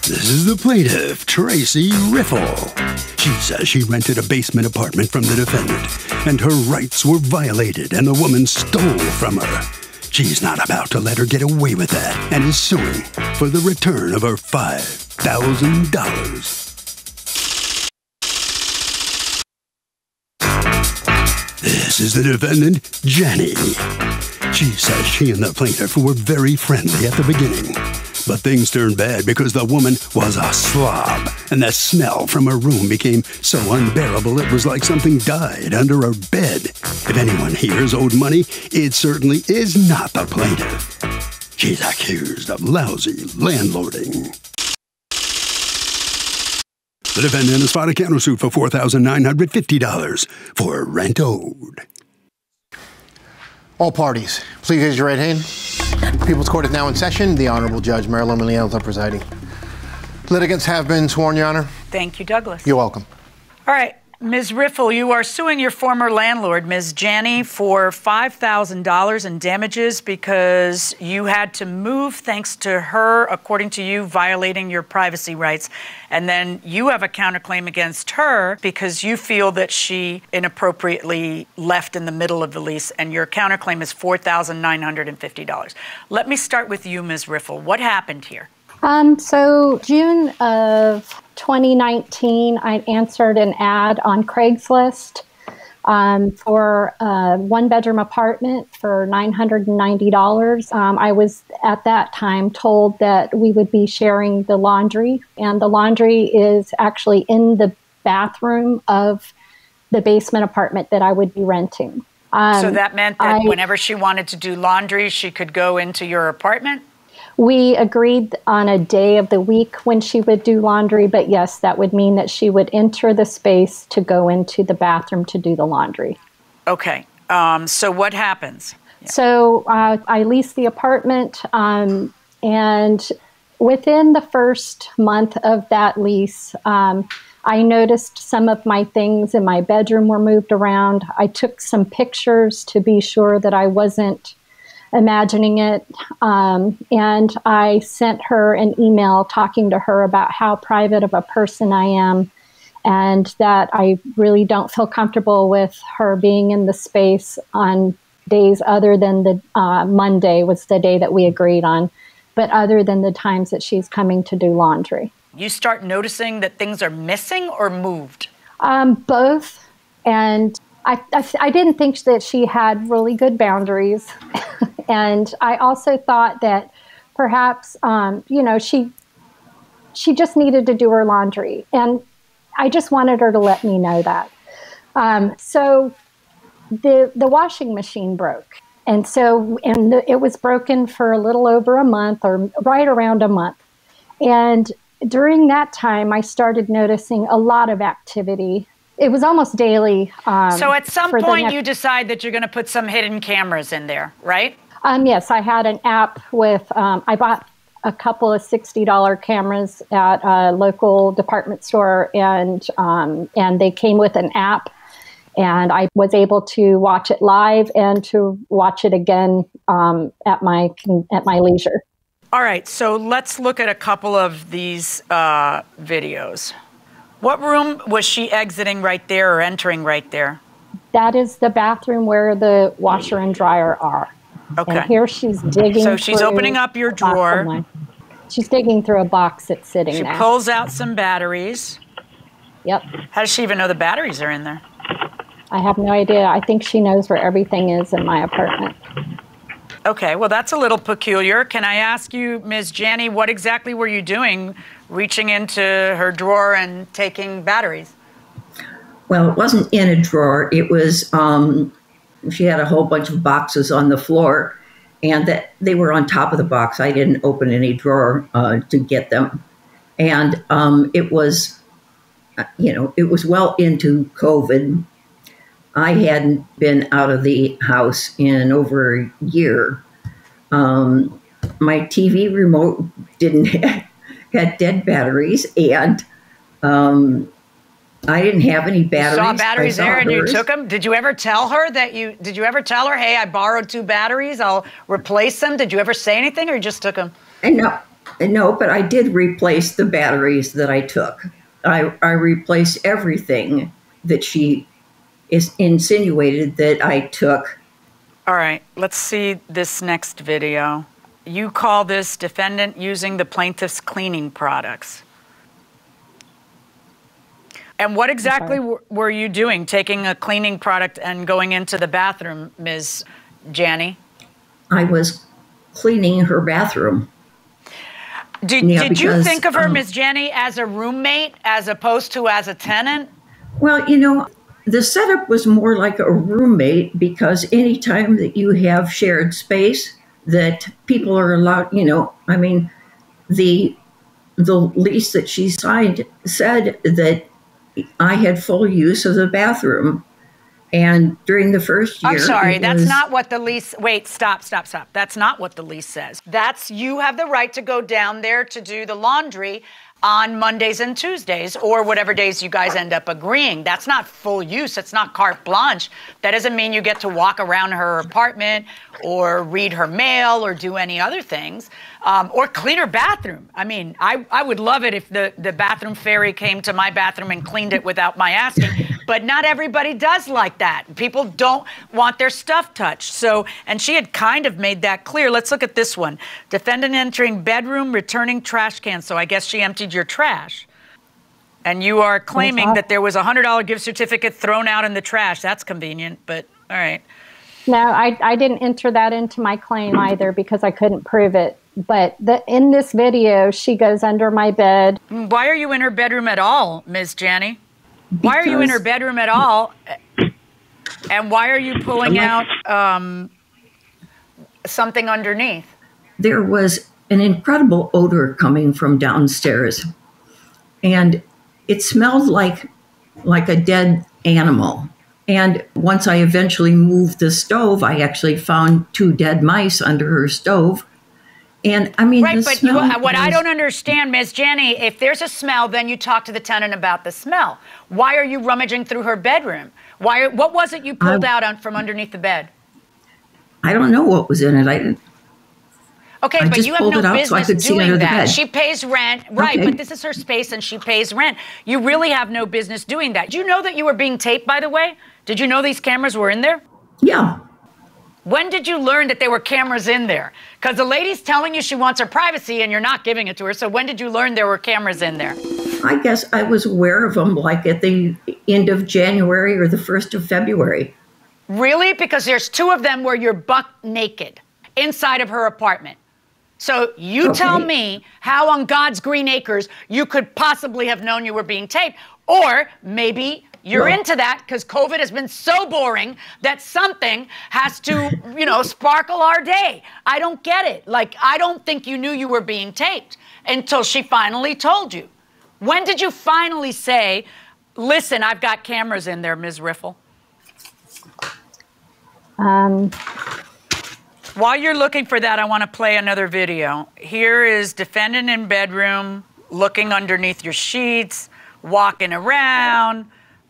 This is the plaintiff, Tracy Riffle. She says she rented a basement apartment from the defendant, and her rights were violated, and the woman stole from her. She's not about to let her get away with that, and is suing for the return of her $5,000. This is the defendant, Jenny. She says she and the plaintiff were very friendly at the beginning, but things turned bad because the woman was a slob, and the smell from her room became so unbearable it was like something died under her bed. If anyone here is owed money, it certainly is not the plaintiff. She's accused of lousy landlording. The defendant has filed a countersuit for $4,950 for rent owed. All parties, please raise your right hand. People's Court is now in session. The Honorable Judge Marilyn Milielza presiding. Litigants have been sworn, Your Honor. Thank you, Douglas. You're welcome. All right, Ms. Riffle, you are suing your former landlord, Ms. Janney, for $5,000 in damages because you had to move thanks to her, according to you, violating your privacy rights. And then you have a counterclaim against her because you feel that she inappropriately left in the middle of the lease, and your counterclaim is $4,950. Let me start with you, Ms. Riffle. What happened here? So June of 2019, I answered an ad on Craigslist for a one-bedroom apartment for $990. I was at that time told that we would be sharing the laundry, and the laundry is actually in the bathroom of the basement apartment that I would be renting. So that meant that whenever she wanted to do laundry, she could go into your apartment? We agreed on a day of the week when she would do laundry, but yes, that would mean that she would enter the space to go into the bathroom to do the laundry. Okay. So what happens? Yeah. So I leased the apartment, and within the first month of that lease, I noticed some of my things in my bedroom were moved around. I took some pictures to be sure that I wasn't imagining it, and I sent her an email talking to her about how private of a person I am, and that I really don't feel comfortable with her being in the space on days other than the Monday was the day that we agreed on, but other than the times that she's coming to do laundry. You start noticing that things are missing or moved? Both, and I didn't think that she had really good boundaries. And I also thought that perhaps, she just needed to do her laundry. And I just wanted her to let me know that. So the washing machine broke. And so it was broken for a little over a month, or right around a month. And during that time, I started noticing a lot of activity. It was almost daily. So at some point, you decide that you're going to put some hidden cameras in there, right? Yes, I had an app with, I bought a couple of $60 cameras at a local department store, and they came with an app, and I was able to watch it live and to watch it again at my leisure. All right, so let's look at a couple of these videos. What room was she exiting right there or entering right there? That is the bathroom where the washer and dryer are. Okay. And here she's digging. So she's opening up your drawer. She's digging through a box that's sitting there. She pulls out some batteries. Yep. How does she even know the batteries are in there? I have no idea. I think she knows where everything is in my apartment. Okay, well, that's a little peculiar. Can I ask you, Ms. Janney, what exactly were you doing, reaching into her drawer and taking batteries? Well, it wasn't in a drawer. It was, she had a whole bunch of boxes on the floor, and that they were on top of the box. I didn't open any drawer to get them. And it was, it was well into COVID. I hadn't been out of the house in over a year. My TV remote had dead batteries, and I didn't have any batteries. You saw batteries there and you took them? Did you ever tell her hey, I borrowed 2 batteries, I'll replace them? Did you ever say anything, or you just took them? No, No, but I did replace the batteries that I took. I replaced everything that she is insinuated that I took. All right, let's see this next video. You call this defendant using the plaintiff's cleaning products. And what exactly were you doing, taking a cleaning product and going into the bathroom, Ms. Janney? I was cleaning her bathroom. Did you think of her, Ms. Janney, as a roommate as opposed to as a tenant? Well, the setup was more like a roommate, because anytime that you have shared space that people are allowed, the lease that she signed said that I had full use of the bathroom. And during the first year... I'm sorry, that's not what the lease... Wait, stop. That's not what the lease says. You have the right to go down there to do the laundry on Mondays and Tuesdays, or whatever days you guys end up agreeing. That's not full use. It's not carte blanche. That doesn't mean you get to walk around her apartment or read her mail or do any other things, or clean her bathroom. I mean, I would love it if the bathroom fairy came to my bathroom and cleaned it without my asking, but not everybody does like that. People don't want their stuff touched. So, and she had kind of made that clear. Let's look at this one. Defendant entering bedroom, returning trash can. So I guess she emptied your trash. And you are claiming that there was a $100 gift certificate thrown out in the trash. That's convenient, but all right. No, I didn't enter that into my claim either because I couldn't prove it. But in this video, she goes under my bed. Why are you in her bedroom at all, Ms. Janney? Why are you in her bedroom at all? And why are you pulling out something underneath? There was an incredible odor coming from downstairs. And it smelled like a dead animal. And once I eventually moved the stove, I actually found 2 dead mice under her stove. And I mean, right, but what I don't understand, Ms. Janney, if there's a smell, then you talk to the tenant about the smell. Why are you rummaging through her bedroom? What was it you pulled out from underneath the bed? I don't know what was in it. I didn't. Okay, I but you have no business doing that. Bed. She pays rent, right, okay. But this is her space and she pays rent. You really have no business doing that. Did you know that you were being taped, by the way? Did you know these cameras were in there? Yeah. When did you learn that there were cameras in there? Because the lady's telling you she wants her privacy and you're not giving it to her. So when did you learn there were cameras in there? I guess I was aware of them like at the end of January or the 1st of February. Really? Because there's 2 of them where you're buck naked inside of her apartment. So you tell me how on God's green acres you could possibly have known you were being taped. Or maybe you're into that because COVID has been so boring that something has to, sparkle our day. I don't get it. Like, I don't think you knew you were being taped until she finally told you. When did you finally say, listen, I've got cameras in there, Ms. Riffle? While you're looking for that, I want to play another video. Here is defendant in bedroom, looking underneath your sheets, walking around,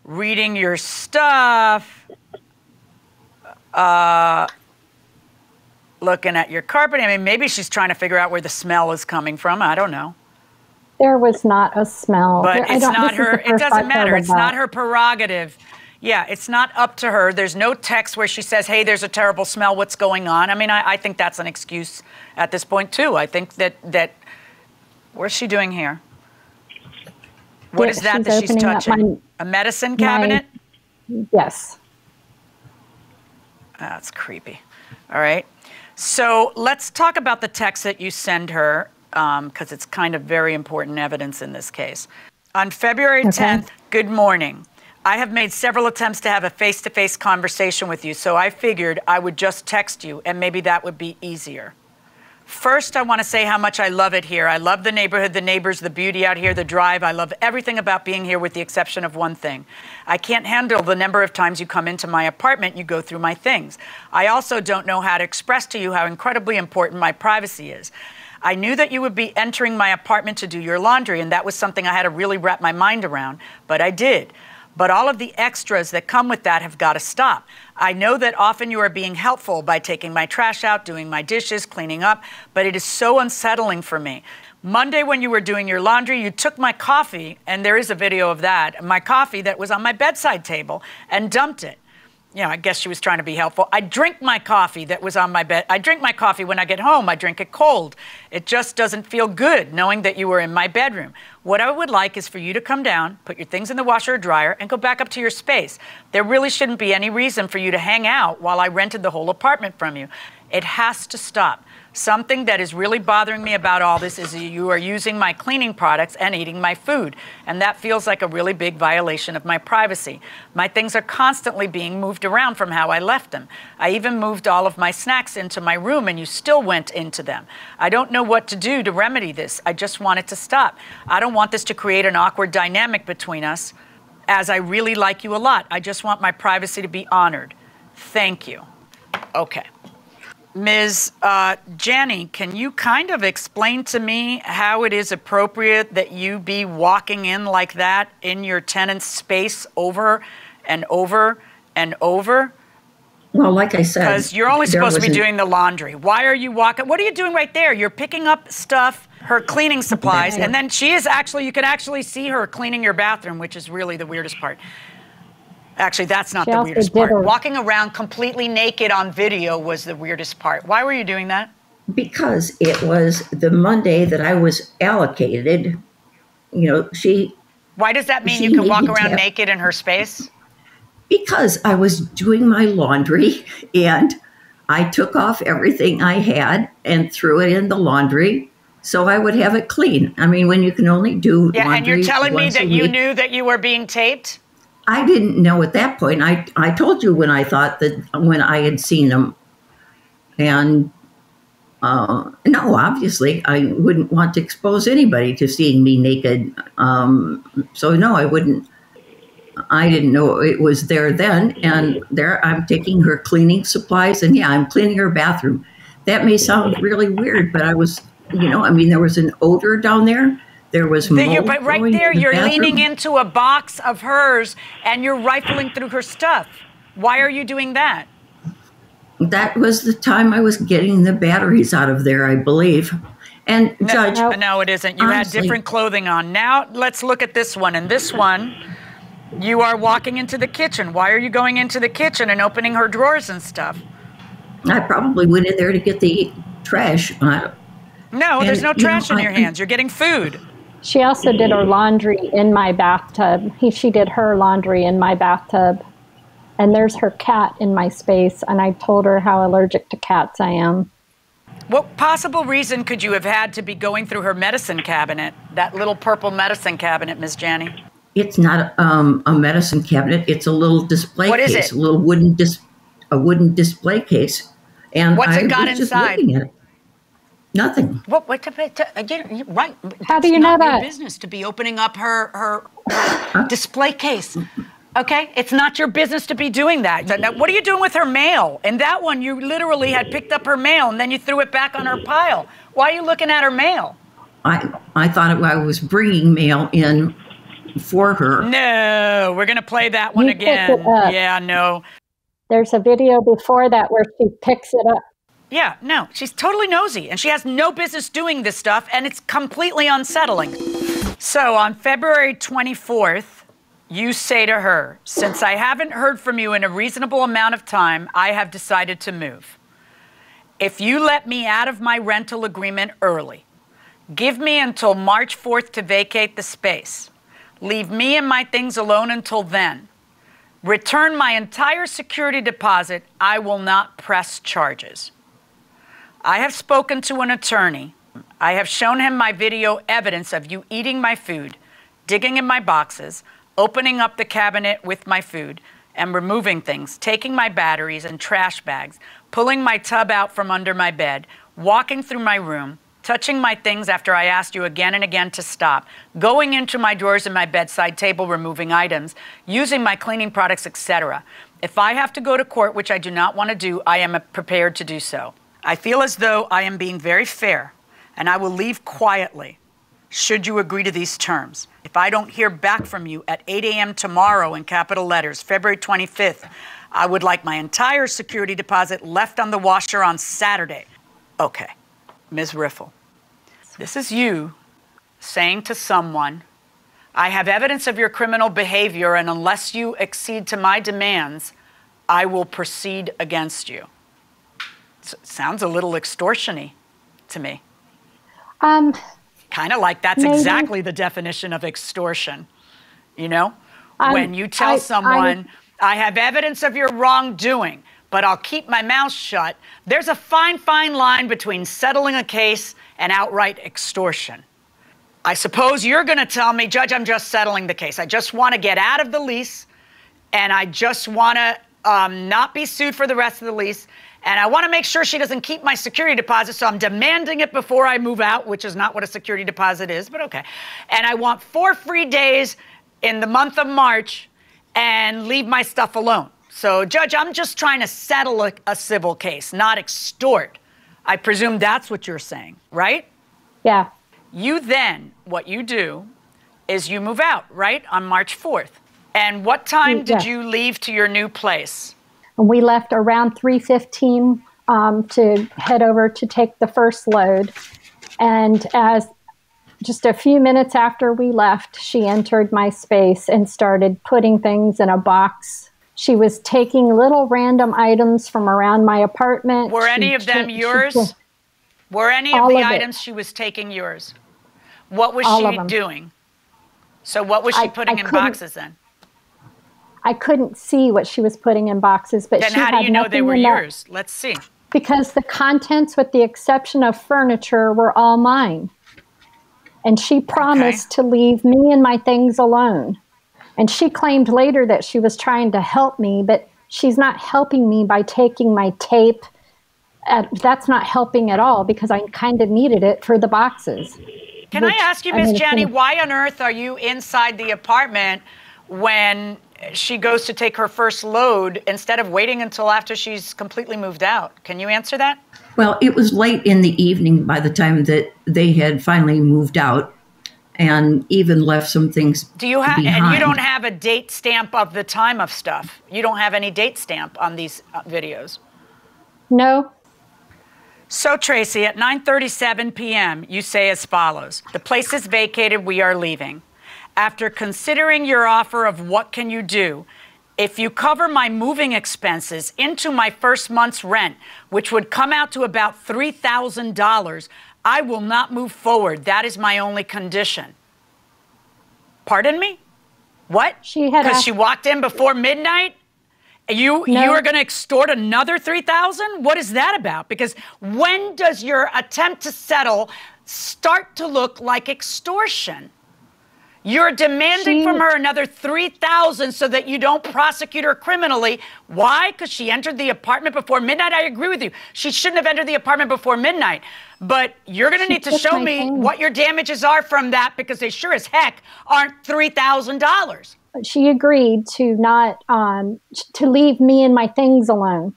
reading your stuff, looking at your carpet. I mean, maybe she's trying to figure out where the smell is coming from. I don't know. There was not a smell. But it's not her, it doesn't matter. It's not her prerogative. Yeah, it's not up to her. There's no text where she says, hey, there's a terrible smell. What's going on? I mean, I think that's an excuse at this point, too. I think that what's she doing here? What is that she's touching? A medicine cabinet? Yes. That's creepy. All right. So let's talk about the text that you send her, because it's kind of very important evidence in this case. On February 10th, good morning. I have made several attempts to have a face-to-face conversation with you, so I figured I would just text you, and maybe that would be easier. First, I want to say how much I love it here. I love the neighborhood, the neighbors, the beauty out here, the drive. I love everything about being here with the exception of one thing. I can't handle the number of times you come into my apartment, you go through my things. I also don't know how to express to you how incredibly important my privacy is. I knew that you would be entering my apartment to do your laundry, and that was something I had to really wrap my mind around, but I did. But all of the extras that come with that have got to stop. I know that often you are being helpful by taking my trash out, doing my dishes, cleaning up, but it is so unsettling for me. Monday, when you were doing your laundry, you took my coffee, and there is a video of that, my coffee that was on my bedside table, and dumped it. You know, I guess she was trying to be helpful. I drink my coffee that was on my bed. I drink my coffee when I get home. I drink it cold. It just doesn't feel good knowing that you were in my bedroom. What I would like is for you to come down, put your things in the washer or dryer, and go back up to your space. There really shouldn't be any reason for you to hang out while I rented the whole apartment from you. It has to stop. Something that is really bothering me about all this is you are using my cleaning products and eating my food, and that feels like a really big violation of my privacy. My things are constantly being moved around from how I left them. I even moved all of my snacks into my room, and you still went into them. I don't know what to do to remedy this. I just want it to stop. I don't want this to create an awkward dynamic between us, as I really like you a lot. I just want my privacy to be honored. Thank you. Okay. Ms. Jenny, can you kind of explain to me how it is appropriate that you be walking in like that in your tenant's space over and over and over? Well, like I said, because you're only supposed to be doing the laundry. Why are you walking? What are you doing right there? You're picking up stuff, her cleaning supplies, and then she is actually, you can actually see her cleaning your bathroom, which is really the weirdest part. Actually, that's not the weirdest part. Walking around completely naked on video was the weirdest part. Why were you doing that? Because it was the Monday that I was allocated. You know, Why does that mean you can walk around naked in her space? Because I was doing my laundry and I took off everything I had and threw it in the laundry so I would have it clean. I mean, when you can only do laundry and you're telling me that you week, knew that you were being taped? I didn't know at that point. I told you when I thought that when I had seen them. And no, obviously, I wouldn't want to expose anybody to seeing me naked. So no, I wouldn't. I didn't know it was there then. And there I'm taking her cleaning supplies. And yeah, I'm cleaning her bathroom. That may sound really weird, but I was, you know, I mean, there was an odor down there. There was mold but right there, you're leaning into a box of hers and you're rifling through her stuff. Why are you doing that? That was the time I was getting the batteries out of there, I believe. And Judge, no, it isn't. You honestly had different clothing on. Now let's look at this one. And this one, you are walking into the kitchen. Why are you going into the kitchen and opening her drawers and stuff? I probably went in there to get the trash. No, there's no trash in your hands. You're getting food. She also did her laundry in my bathtub. She did her laundry in my bathtub. And there's her cat in my space, and I told her how allergic to cats I am. What possible reason could you have had to be going through her medicine cabinet, that little purple medicine cabinet, Ms. Janney? It's not a medicine cabinet. It's a little display what case, is it? A little wooden display case. And what's it got was inside? Just looking at it. Nothing. What, right. How do you know that? It's not your business to be opening up her display case. Okay? It's not your business to be doing that. Now, what are you doing with her mail? In that one, you literally had picked up her mail and then you threw it back on her pile. Why are you looking at her mail? I thought I was bringing mail in for her. No, we're going to play that one again. Pick it up. Yeah, no. There's a video before that where she picks it up. Yeah, no, she's totally nosy, and she has no business doing this stuff, and it's completely unsettling. So on February 24th, you say to her, since I haven't heard from you in a reasonable amount of time, I have decided to move. If you let me out of my rental agreement early, give me until March 4th to vacate the space, leave me and my things alone until then, return my entire security deposit, I will not press charges. I have spoken to an attorney. I have shown him my video evidence of you eating my food, digging in my boxes, opening up the cabinet with my food, and removing things, taking my batteries and trash bags, pulling my tub out from under my bed, walking through my room, touching my things after I asked you again and again to stop, going into my drawers and my bedside table, removing items, using my cleaning products, etc. If I have to go to court, which I do not want to do, I am prepared to do so. I feel as though I am being very fair, and I will leave quietly should you agree to these terms. If I don't hear back from you at 8 a.m. tomorrow in capital letters, February 25th, I would like my entire security deposit left on the washer on Saturday. Okay, Ms. Riffle, This is you saying to someone, I have evidence of your criminal behavior, and unless you accede to my demands, I will proceed against you. Sounds a little extortion-y to me. Kind of like that's maybe. Exactly the definition of extortion. You know, when you tell someone, I have evidence of your wrongdoing, but I'll keep my mouth shut. There's a fine, fine line between settling a case and outright extortion. I suppose you're going to tell me, Judge, I'm just settling the case. I just want to get out of the lease, and I just want to not be sued for the rest of the lease. And I want to make sure she doesn't keep my security deposit, so I'm demanding it before I move out, which is not what a security deposit is, but okay. And I want 4 free days in the month of March and leave my stuff alone. So, Judge, I'm just trying to settle a civil case, not extort. I presume that's what you're saying, right? Yeah. You then, what you do is you move out, right, on March 4th. And what time did you leave to your new place? We left around 3:15 to head over to take the first load. And as just a few minutes after we left, she entered my space and started putting things in a box. She was taking little random items from around my apartment. Were any of them yours? Were any of the items she was taking yours? What was she doing? So what was she putting in boxes then? I couldn't see what she was putting in boxes, but then she how do you know they were yours? Let's see. Because the contents, with the exception of furniture, were all mine. And she promised to leave me and my things alone. And she claimed later that she was trying to help me, but she's not helping me by taking my tape. That's not helping at all, because I kind of needed it for the boxes. Can I ask you, Miss Jenny, why on earth are you inside the apartment when she goes to take her first load instead of waiting until after she's completely moved out? Can you answer that? Well, it was late in the evening by the time that they had finally moved out and even left some things behind. And you don't have a date stamp of the time of stuff? You don't have any date stamp on these videos? No. So, Tracy, at 9:37 p.m., you say as follows: the place is vacated, we are leaving. After considering your offer of what can you do, if you cover my moving expenses into my first month's rent, which would come out to about $3,000, I will not move forward. That is my only condition. Pardon me? What? Because she walked in before midnight? You are going to extort another $3,000? What is that about? Because when does your attempt to settle start to look like extortion? You're demanding from her another $3,000 so that you don't prosecute her criminally. Why? Because she entered the apartment before midnight? I agree with you. She shouldn't have entered the apartment before midnight. But you're going to need to show me what your damages are from that, because they sure as heck aren't $3,000. She agreed to not to leave me and my things alone.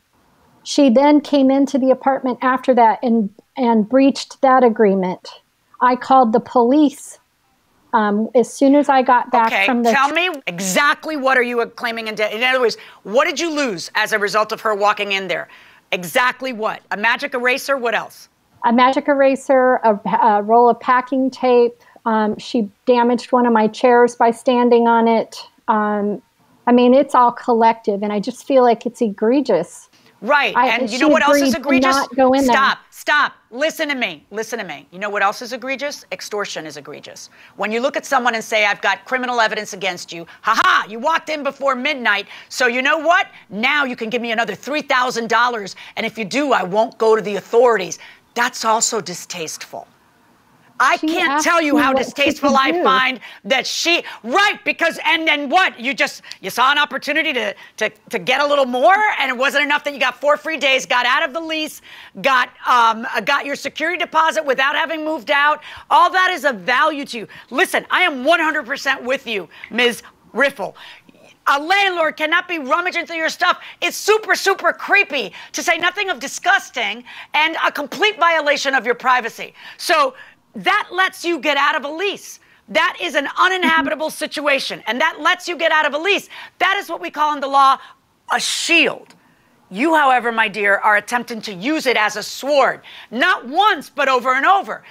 She then came into the apartment after that and breached that agreement. I called the police as soon as I got back from the... Tell me exactly what are you claiming in debt. In other words, what did you lose as a result of her walking in there? Exactly what? A magic eraser? What else? A magic eraser, a roll of packing tape. She damaged one of my chairs by standing on it. I mean, it's all collective, and I just feel like it's egregious. Right, and you know what else is egregious? Stop. Listen to me. You know what else is egregious? Extortion is egregious. When you look at someone and say, I've got criminal evidence against you, you walked in before midnight, so you know what? Now you can give me another $3,000, and if you do, I won't go to the authorities. That's also distasteful. I can't tell you how distasteful I find that she, because, and then what? You saw an opportunity to get a little more, and it wasn't enough that you got 4 free days, got out of the lease, got your security deposit without having moved out. All that is of value to you. Listen, I am 100% with you, Ms. Riffle. A landlord cannot be rummaging through your stuff. It's super, super creepy, to say nothing of disgusting, and a complete violation of your privacy. So that lets you get out of a lease. That is an uninhabitable situation, and that lets you get out of a lease. That is what we call in the law a shield. You, however, my dear, are attempting to use it as a sword. Not once, but over and over.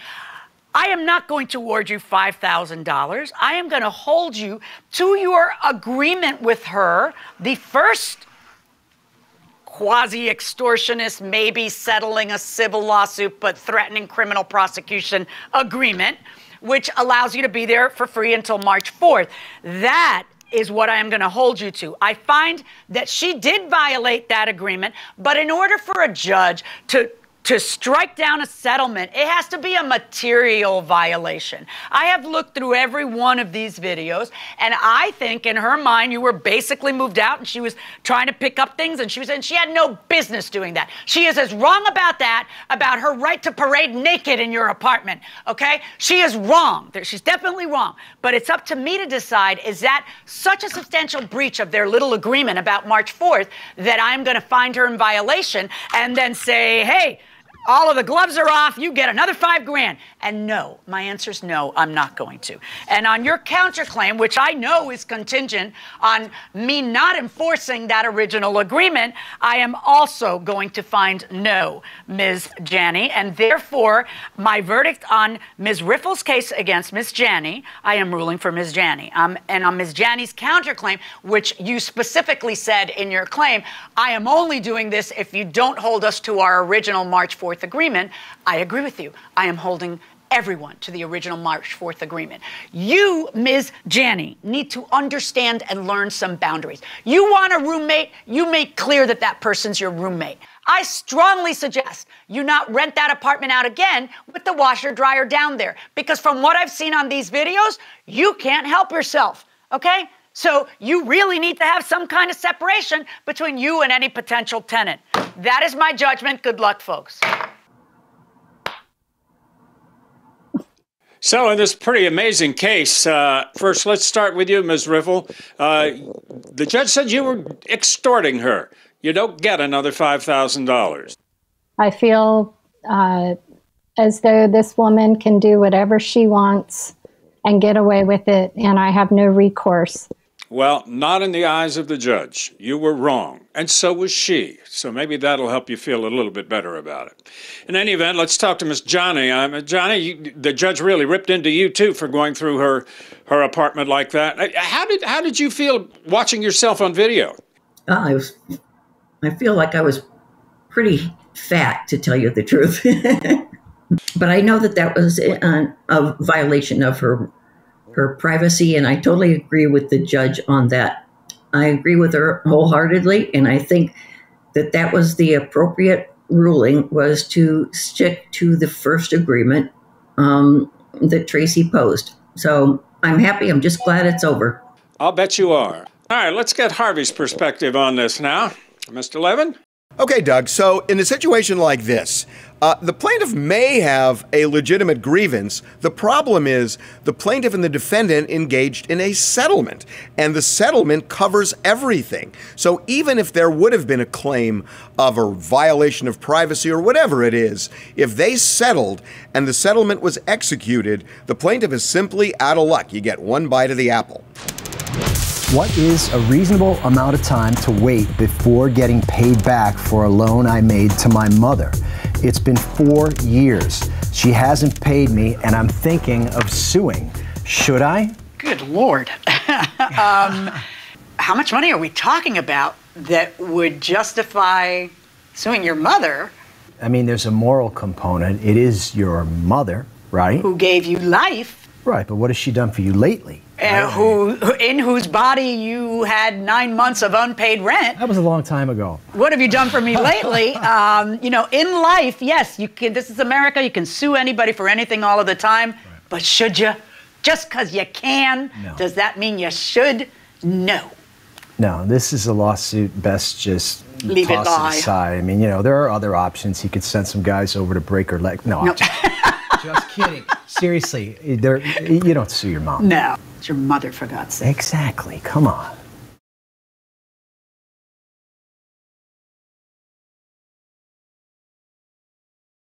I am not going to award you $5,000. I am going to hold you to your agreement with her, the first quasi-extortionist, maybe settling a civil lawsuit but threatening criminal prosecution agreement, which allows you to be there for free until March 4th. That is what I am going to hold you to. I find that she did violate that agreement, but in order for a judge to strike down a settlement, it has to be a material violation. I have looked through every one of these videos, and I think in her mind, you were basically moved out and she was trying to pick up things, and she had no business doing that. She is as wrong about that, about her right to parade naked in your apartment, okay? She is wrong. She's definitely wrong. But it's up to me to decide, is that such a substantial breach of their little agreement about March 4th that I'm going to find her in violation and then say, hey, all of the gloves are off, you get another $5,000. And no, my answer is no, I'm not going to. And on your counterclaim, which I know is contingent on me not enforcing that original agreement, I am also going to find no, Ms. Janney. And therefore, my verdict on Ms. Riffle's case against Ms. Janney, I am ruling for Ms. Janney. And on Ms. Janney's counterclaim, which you specifically said in your claim, I am only doing this if you don't hold us to our original March 4th agreement. I agree with you. I am holding everyone to the original March 4th agreement. You, Ms. Janney, need to understand and learn some boundaries. You want a roommate, you make clear that that person's your roommate. I strongly suggest you not rent that apartment out again with the washer dryer down there, because from what I've seen on these videos, you can't help yourself, okay? So you really need to have some kind of separation between you and any potential tenant. That is my judgment. Good luck, folks. So in this pretty amazing case, first let's start with you, Ms. Riffle. The judge said you were extorting her. You don't get another $5,000. I feel as though this woman can do whatever she wants and get away with it, and I have no recourse. Well, not in the eyes of the judge. You were wrong, and so was she. So maybe that'll help you feel a little bit better about it. In any event, let's talk to Miss Janney. Johnny, the judge really ripped into you, too, for going through her apartment like that. How did you feel watching yourself on video? I feel like I was pretty fat, to tell you the truth. But I know that was a violation of her privacy, and I totally agree with the judge on that. I agree with her wholeheartedly, and I think that was the appropriate ruling, was to stick to the first agreement that Tracy posed. So I'm happy. I'm just glad it's over. I'll bet you are. All right, let's get Harvey's perspective on this now. Mr. Levin? Okay, Doug, so in a situation like this, the plaintiff may have a legitimate grievance. The problem is the plaintiff and the defendant engaged in a settlement, and the settlement covers everything. So even if there would have been a claim of a violation of privacy or whatever it is, if they settled and the settlement was executed, the plaintiff is simply out of luck. You get one bite of the apple. What is a reasonable amount of time to wait before getting paid back for a loan I made to my mother? It's been 4 years. She hasn't paid me, and I'm thinking of suing. Should I? Good Lord. How much money are we talking about that would justify suing your mother? I mean, there's a moral component. It is your mother, right? Who gave you life. Right, but what has she done for you lately? In whose body you had 9 months of unpaid rent. That was a long time ago. What have you done for me lately? In life, yes, you can. This is America. You can sue anybody for anything all of the time. Right. But should you? Just because you can, no. Does that mean you should? No. No, this is a lawsuit. Best just leave it lie. Aside. I mean, there are other options. He could send some guys over to break her leg. No. Just kidding. Seriously, you don't sue your mom. No. It's your mother, for God's sake. Exactly. Come on.